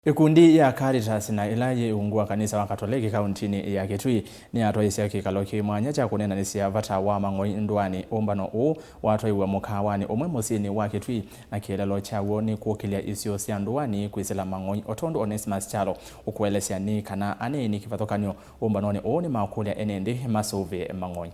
Ikundi ya Caritas na ilaji ungu wa kanisa wa Katoleki kauntini ya Kitui niyatwaisya Kikalo mwanya cha Kunenanisya Vata wa Mang'Oi Nduani Umbano watwaiw'a mukaawani umwe musyini wa Kitui na kieleelo kyaw'o ni kukilya isio sya Nduani kwisila Mang'Oi Otondu onesmus Kyalo ukuelesya ni kana aneeni kivathukan'yo umbanoni ni makulya enendi Kusuvia Mang'Oi.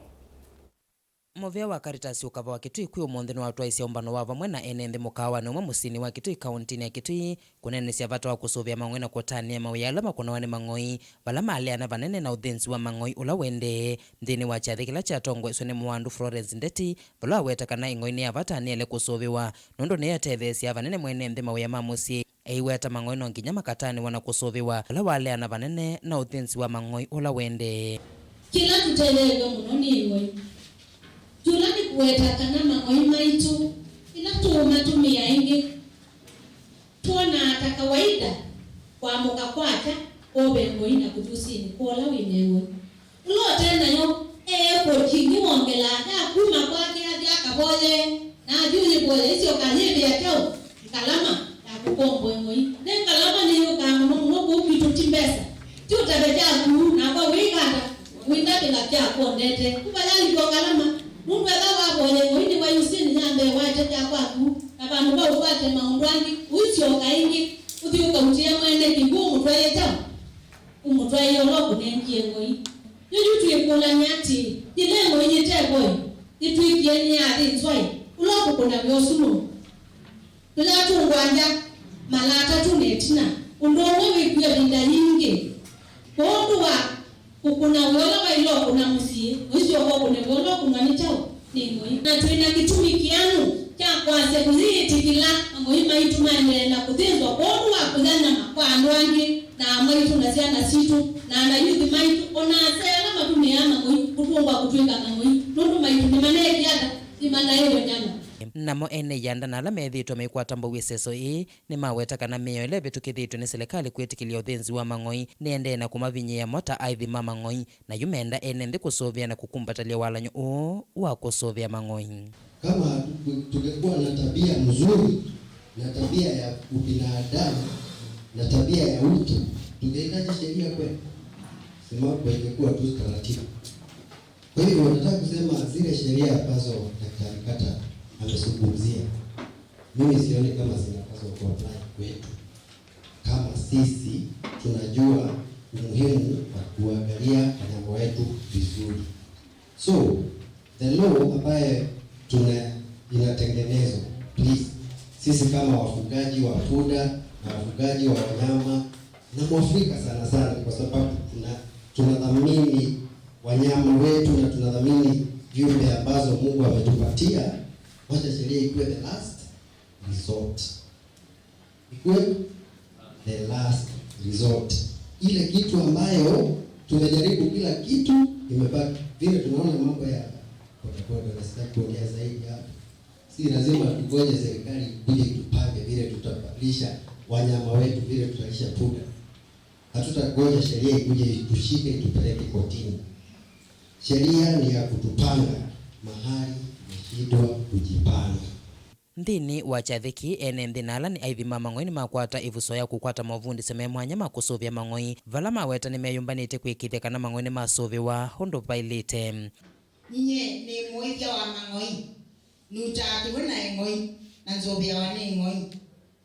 Movia wa Caritas ukava wa Kitui kwi umuthi ni watwaisya umbano wa vamwe na enendi mukaawani umwe musyini wa Kitui kauntini ya Kitui Kunenanisya Vata wa Kusuvia Mang'Oi na kutania mawia ala makunawani Mang'Oi vala maleana vanene na uthinzi wa Mang'Oi ula wende nthini wa kyathi kila kyatongweswe ni muwandu Florence Ndeti vala aweta kana ing'oini ya Vata aniele kusuviwa nundu ni yatethesya vanene mwene nthi mawia ma musyi eiweta Mang'Oi no nginya makatani wana kusuviwa vala waleana vanene na uthinzi wa Mang'Oi ula wende kila tutelego muno ni ing'oini tulani kuweta kana Mang'Oi maitu ila tumatumia ingi tuona ta kawaida kwa muka kwata obe ng'Oi na kutusini kola wineng'Oi ulo tena yo ko kingi wongela da kuma kwake aja kaboye na juni boye isio kanyebi ya kyaw'o kalama ya kukombo ng'Oi ne kalama ni yo kama no kitu timbesa tutabeja ku na kwa wikanda winda bila kya kondete kubalali kwa kalama mungu adawa boye ng'Oi ni wa yusini nyambe waje kya kwaku abantu ba ubate maundwangi usio kaingi uthiuka utia mwende kingumu twayeta umutwayo lo kunengie ng'Oi yuju tuyekula nyati ile ng'Oi nyiteboy itwikie nyati twai ulo kuna byosuno tulatu ngwanja malata tunetina undongo wikuya binda nyingi bondwa kuna wala wailo kuna musie usio kwa kuna wala kuna nichao ni ng'Oi na twina kitumikianu kya kwase kuzitikila Mang'Oi maitu mane na kuthinzwa bondwa kuthana makwando angi na maitu na ciana situ na yuthi maitu ona sera matumia Mang'Oi kutungwa kutwika Mang'Oi nundu maitu ni manegi ada imana yeyo nyama namo ene yanda na ala methitwo meikwatamba wiseso ni maweta kana mio ile vitukithitwe ni serikali kwitikilia uthinzi wa Mang'Oi ni ende na kumavinyia mota aithi ma Mang'Oi na yumenda ene nthi kusuvia na kukumbatalia walanyo wa kusuvia Mang'Oi. Kama tungekuwa na tabia mzuri na tabia ya ubinadamu na tabia ya utu tungehitaji sheria kweli sema ingekuwa tu taratibu. Kwa hiyo nataka kusema zile sheria ambazo Daktari Kata amezungumzia mimi sioni kama zinapaswa kuapply kwetu kama sisi tunajua umuhimu wa kuangalia wanyama wetu vizuri. So the law ambaye inatengenezwa please sisi kama wafugaji wa punda na wafugaji wa wanyama na Mwafrika sana kwa sababu tunadhamini wanyama wetu na tunadhamini viumbe ambazo Mungu ametupatia. Wacha sheria ikuwe the last resort. Ikuwe the last resort. Ile kitu ambayo tumejaribu kila kitu imebaki. Vile tunaona mambo ya polepole na sitaki kuongea zaidi hapa. Si lazima tugoje serikali kuje tupange vile tutabadilisha wanyama wetu vile tutalisha punda. Hatutagoja sheria ikuje tushike tupeleke kotini. Sheria ni ya kutupanga mahali nashidwa kujipanga. Nthini wa kyathiki ene nthi nala ni aithi ma Mang'Oi ni makwata ivuso ya kukwata mavundi seme mwanya ma kusuvia Mang'Oi vala maweta ni meyumbanite kwikithia kana Mang'Oi ni masuviwa hundu pailite. Ninye ni muithia wa Mang'Oi nutaki wena ng'Oi na nzovia wa ni ng'Oi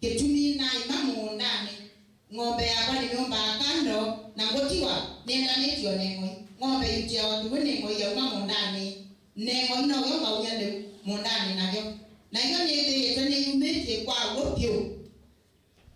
ketumi na imamu ndani ng'ombe yakwa ni nyumba kando na ngotiwa nenda netio ne ng'Oi ng'ombe yutia wa wena ng'Oi ya imamu ndani ne ng'Oi no yo maunyande mundani navyo na hiyo ni tene yumete kwa gopyo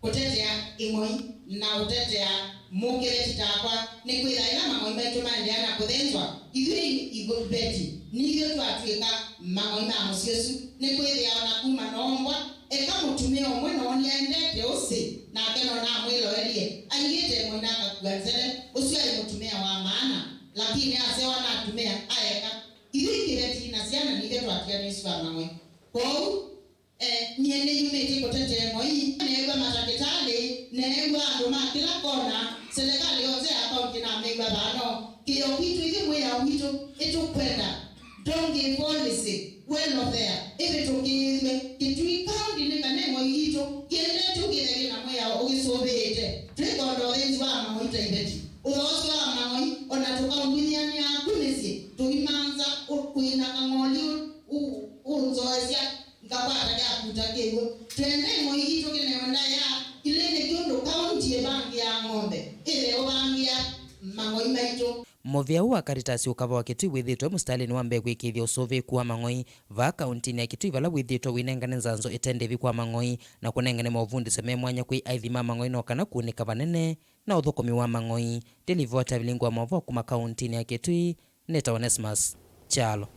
kutetea ng'Oi na utetea mukele takwa ni kwira ila Mang'Oi maitu mandiana kuthenzwa ithui igobeti nivyo twatwika Mang'Oi ma musyosu ni kwira ona kuma nombwa eka mutumia umwe no niendete usi na keno na mwilo elie aigite mwina kakuanzele usi ali mutumia wa maana lakini asewa na tumia ayeka ithui kibeti na siana nivyo twatia nisu wa Mang'Oi kwa niene yumete kutetea Ng'Oi negwa matakitali negwa anduma kila kona serikali yote akaunti na megwa bano kiyo kitu hivi mwe ya wito etu kwenda donge policy welfare ebe tukime Kitui county ne kana moyito kiende tukile na moya ugisovete trekondo wenzi wa Mang'oi ibeti uroso wa Mang'oi ona tukaundunyani akunesi tuimanza ukuina kangoli unzoesya ngapata ya kutakewo twende moyito kene ondaya ilene kiondo county ebangi ya ng'ombe ile obangi ya Mang'oi maito. Movia wa Caritas ukava wa Kitui withitwe mustalini wa mbegu ikithia usuvi kuwa Mang'oi va kauntini ya Kitui vala withitwe winengane nzanzo itendevi kwa Mang'oi na kunengane mauvundi seme mwanya kwi aithima Mang'oi no kana kunika vanene na uthukumi wa Mang'oi delivota vilingwa mavo kuma kauntini ya Kitui neta onesmus Kyalo.